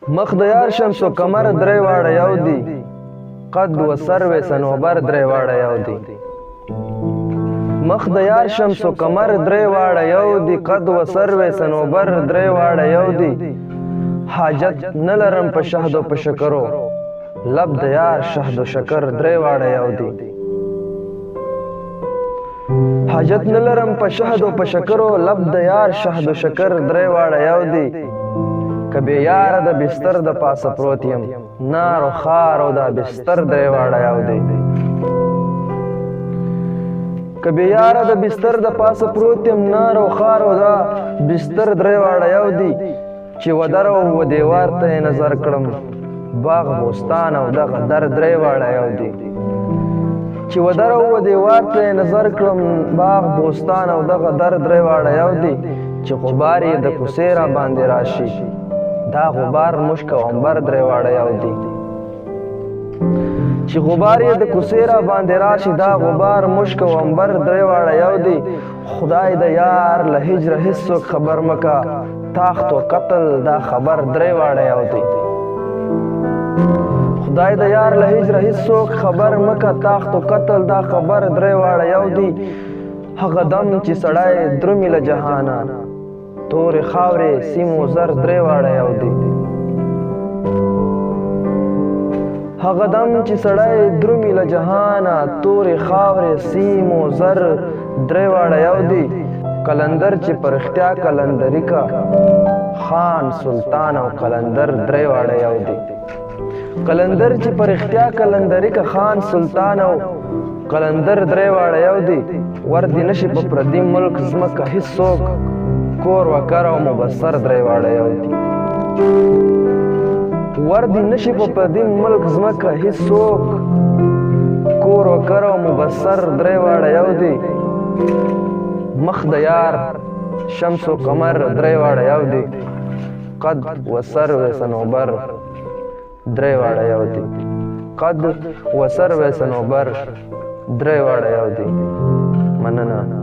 مخ د یار شمس و کمر درې واړه یو دي قد و سرو صنوبر درې واړه یو دي مخ د یار شمس و کمر درې واړه یو دي قد و سرو صنوبر درې واړه یو دي حاجت نه لرم په شهد و په شکرو لب د یار شهد و شکر درې واړه یو دي حاجت نه لرم په شهد و په شکرو لب د یار شهد و شکر درې واړه یو دي که بې یاره د بستر د پاسه پروت یم نار و خار او دا بستر درې واړه یو دی که بې یاره د بستر د پاسه پروت یم نار و خار او دا بستر درې واړه یو دی چې ودر او و دیوار ته یې نظر کړم باغ بوستان او دغه در درې واړه یو دی چې ودر او و دیوار ته یې نظر کړم باغ بوستان او دغه در درې واړه یو دی چې غبار یې د کوڅې را باندې راشي دا غبار مشک او عنبر درې واړه یو دي چې غبار یې د کوڅې را باندې راشي دا غبار مشک او عنبر درې واړه یو دي خدای د یار له هجره هیڅوک خبر مکه تاخت و قتل دا خبر درې واړه یو دي خدای د یار له هجره هیڅوک خبر مکه تاخت و قتل دا خبر درې واړه یو دي هغه دم چې سړی درومي له جهانه تورې خاورې سیمو زر درې واړه یو دي هغه دم چې سړی درومي له جهانه تورې خاورې سیمو زر درې واړه یو دي قلندر چې په رښتیا قلندري کا خان سلطان او قلندر درې واړه یو دي قلندر چې په رښتیا قلندري کا خان سلطان او قلندر درې واړه یو دي وردی نشي په پردي ملک ځمکه هیڅوک کور وکر او مبصر درې واړه یو دي وردی نشي په پردي ملک ځمکه هیڅوک کور وکر او مبصر درې واړه یو دي مخ د یار شمس و قمر درې واړه یو دي قد و سرو صنوبر درې واړه یو دي قد و سرو صنوبر درې واړه یو دي مننه